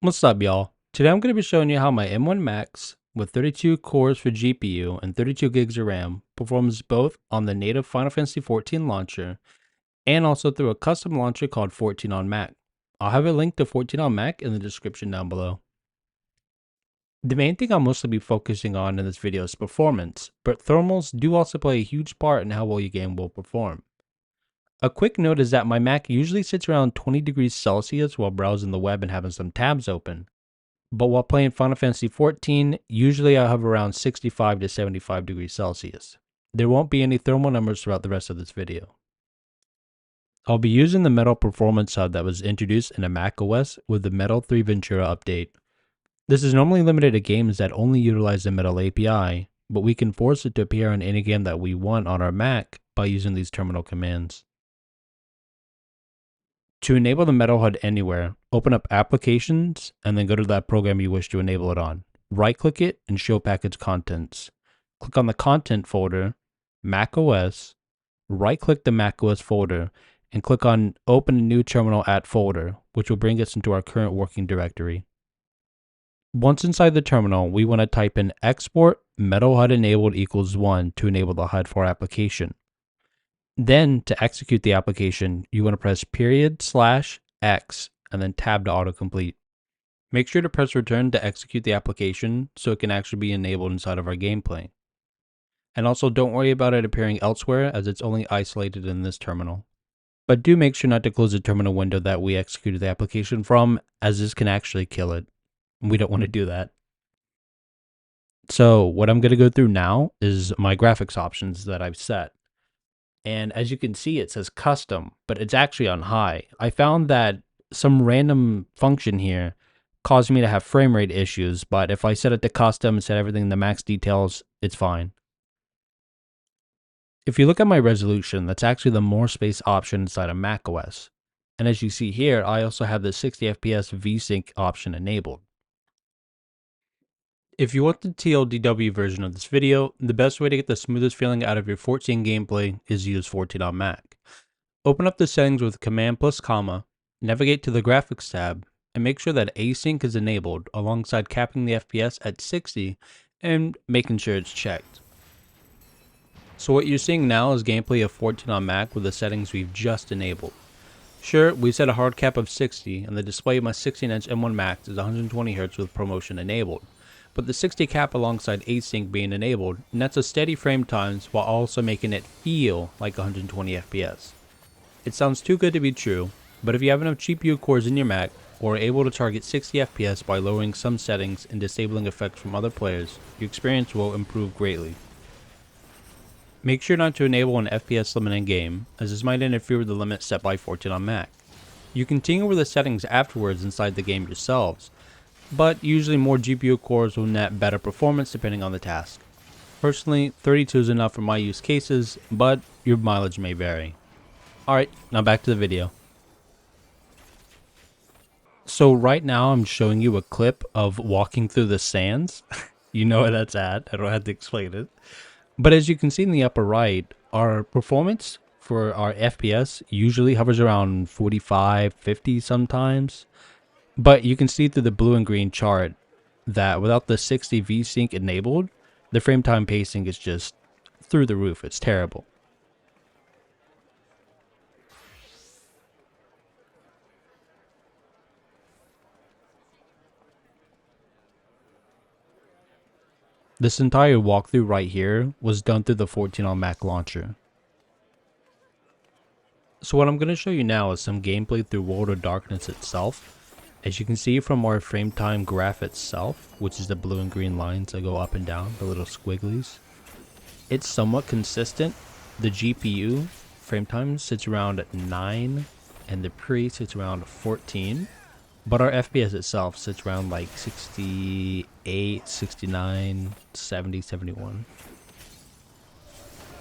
What's up, y'all? Today I'm going to be showing you how my M1 Max with 32 cores for GPU and 32 gigs of RAM performs both on the native Final Fantasy XIV launcher and also through a custom launcher called 14 on Mac. I'll have a link to 14 on Mac in the description down below. The main thing I'll mostly be focusing on in this video is performance, but thermals do also play a huge part in how well your game will perform. A quick note is that my Mac usually sits around 20 degrees Celsius while browsing the web and having some tabs open. But while playing Final Fantasy XIV, usually I have around 65 to 75 degrees Celsius. There won't be any thermal numbers throughout the rest of this video. I'll be using the Metal Performance Hub that was introduced in a macOS with the Metal 3 Ventura update. This is normally limited to games that only utilize the Metal API, but we can force it to appear on any game that we want on our Mac by using these terminal commands. To enable the Metal HUD anywhere, open up Applications and then go to that program you wish to enable it on. Right-click it and show package contents. Click on the content folder, macOS, right-click the macOS folder, and click on Open a new terminal at folder, which will bring us into our current working directory. Once inside the terminal, we want to type in export Metal HUD enabled equals 1 to enable the HUD for our application. Then, to execute the application, you want to press /X and then tab to autocomplete. Make sure to press return to execute the application so it can actually be enabled inside of our gameplay. And also don't worry about it appearing elsewhere as it's only isolated in this terminal. But do make sure not to close the terminal window that we executed the application from, as this can actually kill it. We don't want to do that. So what I'm going to go through now is my graphics options that I've set. And as you can see, it says custom, but it's actually on high. I found that some random function here caused me to have frame rate issues, but if I set it to custom and set everything in the max details, it's fine. If you look at my resolution, that's actually the more space option inside of macOS. And as you see here, I also have the 60 FPS VSync option enabled. If you want the TLDW version of this video, the best way to get the smoothest feeling out of your 14 gameplay is use 14 on Mac. Open up the settings with Command plus comma, navigate to the graphics tab, and make sure that async is enabled alongside capping the FPS at 60 and making sure it's checked. So what you're seeing now is gameplay of 14 on Mac with the settings we've just enabled. Sure, we set a hard cap of 60 and the display of my 16-inch M1 Max is 120Hz with ProMotion enabled. But the 60 cap alongside async being enabled nets a steady frame times while also making it feel like 120 FPS. It sounds too good to be true, but if you have enough GPU cores in your Mac or are able to target 60 FPS by lowering some settings and disabling effects from other players, your experience will improve greatly. Make sure not to enable an FPS limit in game, as this might interfere with the limit set by 14 on Mac. You can tinker with the settings afterwards inside the game yourselves, but usually more GPU cores will net better performance depending on the task. Personally, 32 is enough for my use cases, but your mileage may vary. Alright, now back to the video. So right now I'm showing you a clip of walking through the sands. You know where that's at, I don't have to explain it. But as you can see in the upper right, our performance for our FPS usually hovers around 45, 50 sometimes. But you can see through the blue and green chart that without the 60 VSync enabled, the frame time pacing is just through the roof. It's terrible. This entire walkthrough right here was done through the 14 on Mac launcher. So what I'm going to show you now is some gameplay through World of Darkness itself. As you can see from our frame time graph itself, which is the blue and green lines that go up and down, the little squigglies, it's somewhat consistent. The GPU frame time sits around at 9 and the pre sits around 14, but our FPS itself sits around like 68, 69, 70, 71.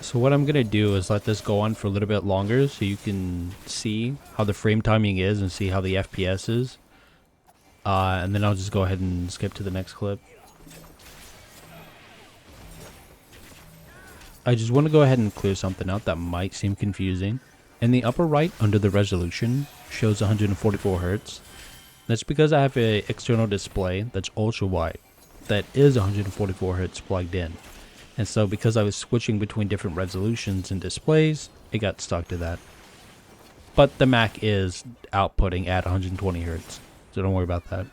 So what I'm going to do is let this go on for a little bit longer so you can see how the frame timing is and see how the FPS is. And then I'll just go ahead and skip to the next clip. I just want to go ahead and clear something out that might seem confusing. In the upper right under the resolution shows 144 Hz. That's because I have an external display that's ultra wide that is 144 Hz plugged in. And so because I was switching between different resolutions and displays, it got stuck to that. But the Mac is outputting at 120 Hz, so don't worry about that.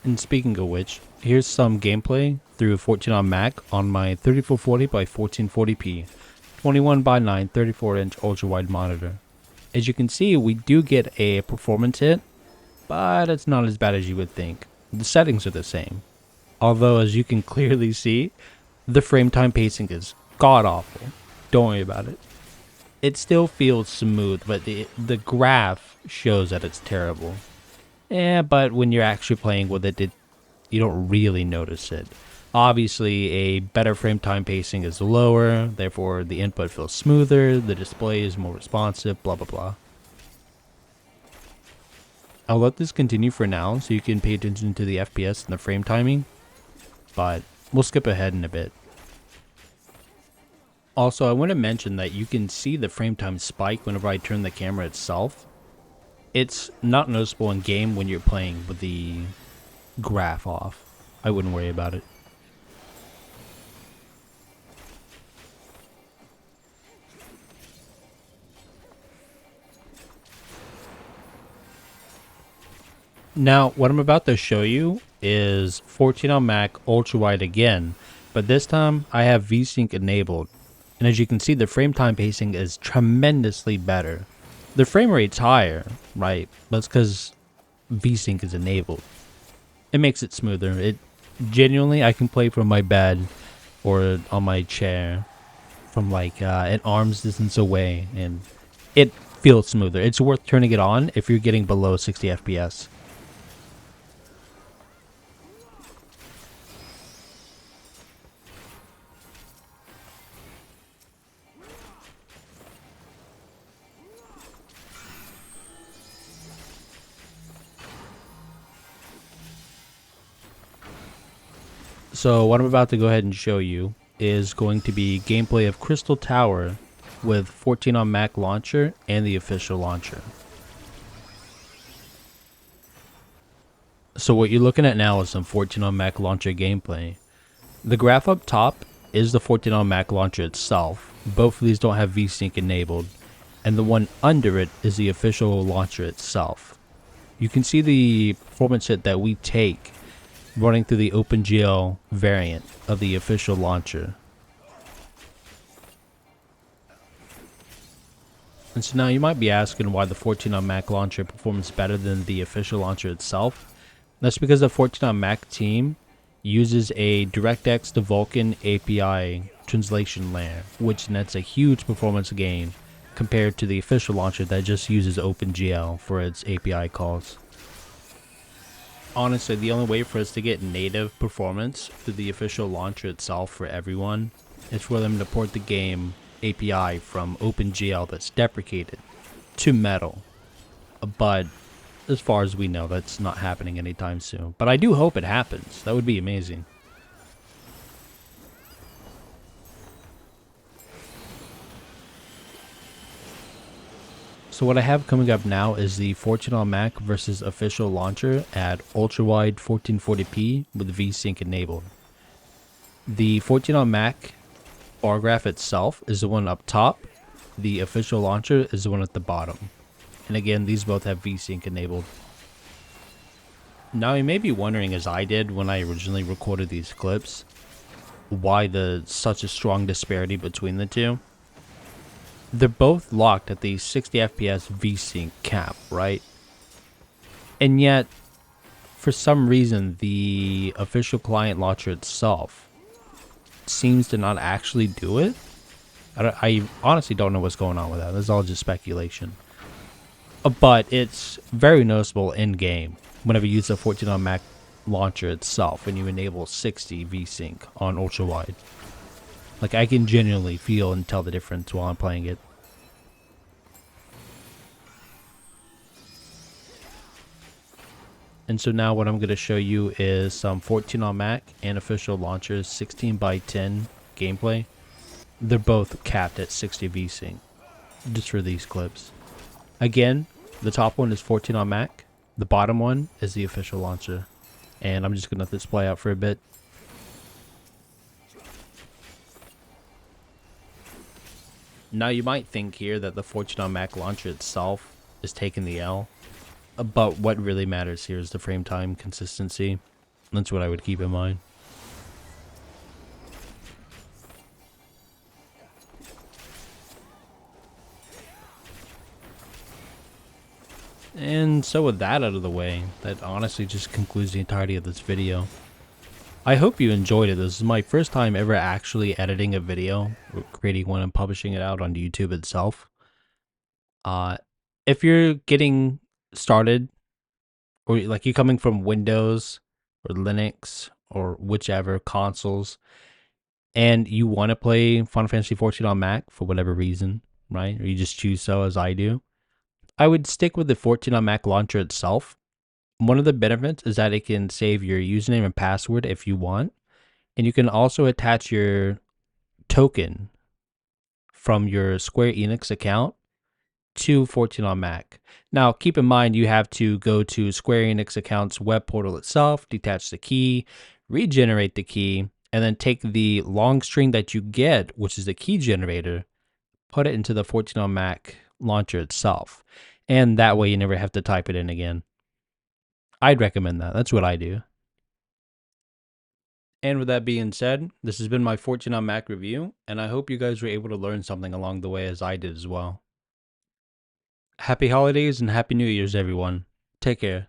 And speaking of which, here's some gameplay through 14 on Mac on my 3440 by 1440p, 21 by 9 34-inch ultra-wide monitor. As you can see, we do get a performance hit, but it's not as bad as you would think. The settings are the same. Although, as you can clearly see, the frame time pacing is god-awful. Don't worry about it. It still feels smooth, but the graph shows that it's terrible. Yeah, but when you're actually playing with it, you don't really notice it. Obviously, a better frame time pacing is lower, therefore the input feels smoother, the display is more responsive, blah blah blah. I'll let this continue for now so you can pay attention to the FPS and the frame timing, but we'll skip ahead in a bit. Also, I want to mention that you can see the frame time spike whenever I turn the camera itself. It's not noticeable in game when you're playing with the graph off. I wouldn't worry about it. Now, what I'm about to show you is 14 on Mac ultra wide again, but this time I have VSync enabled. And as you can see, the frame time pacing is tremendously better. The frame rate's higher, right? That's because VSync is enabled. It makes it smoother. It genuinely, I can play from my bed or on my chair from like an arm's distance away, and it feels smoother. It's worth turning it on if you're getting below 60 FPS. So what I'm about to go ahead and show you is going to be gameplay of Crystal Tower with 14 on Mac launcher and the official launcher. So what you're looking at now is some 14 on Mac launcher gameplay. The graph up top is the 14 on Mac launcher itself. Both of these don't have VSync enabled, and the one under it is the official launcher itself. You can see the performance hit that we take running through the OpenGL variant of the official launcher. And so now you might be asking why the 14 on Mac launcher performs better than the official launcher itself. That's because the 14 on Mac team uses a DirectX to Vulkan API translation layer, which nets a huge performance gain compared to the official launcher that just uses OpenGL for its API calls. Honestly, the only way for us to get native performance through the official launcher itself for everyone is for them to port the game API from OpenGL that's deprecated to Metal. But as far as we know, that's not happening anytime soon. But I do hope it happens. That would be amazing. So what I have coming up now is the 14 on Mac versus official launcher at ultra-wide 1440p with VSync enabled. The 14 on Mac bar graph itself is the one up top. The official launcher is the one at the bottom. And again, these both have VSync enabled. Now you may be wondering, as I did when I originally recorded these clips, why such a strong disparity between the two. They're both locked at the 60 FPS VSync cap, right? And yet, for some reason, the official client launcher itself seems to not actually do it. I honestly don't know what's going on with that. This is all just speculation. But it's very noticeable in-game whenever you use the 14 on Mac launcher itself and you enable 60 VSync on ultra-wide. Like, I can genuinely feel and tell the difference while I'm playing it. And so now what I'm going to show you is some 14 on Mac and official launchers 16 by 10 gameplay. They're both capped at 60 VSync, just for these clips. Again, The top one is 14 on Mac. The bottom one is the official launcher. And I'm just going to let this play out for a bit. Now you might think here that the 14 on Mac launcher itself is taking the L. But what really matters here is the frame time consistency. That's what I would keep in mind. And so with that out of the way, that honestly just concludes the entirety of this video. I hope you enjoyed it. This is my first time ever actually editing a video, or creating one and publishing it out on YouTube itself. If you're getting started, or like you're coming from Windows or Linux or whichever consoles, and you want to play Final Fantasy XIV on Mac for whatever reason, right? Or you just choose so as I do, I would stick with the 14 on Mac launcher itself. One of the benefits is that it can save your username and password if you want. And you can also attach your token from your Square Enix account to 14 on Mac. Now, keep in mind, you have to go to Square Enix account's web portal itself, detach the key, regenerate the key, and then take the long string that you get, which is the key generator, put it into the 14 on Mac launcher itself. And that way you never have to type it in again. I'd recommend that. That's what I do. And with that being said, this has been my 14 on Mac review, and I hope you guys were able to learn something along the way as I did as well. Happy holidays and Happy New Year's, everyone. Take care.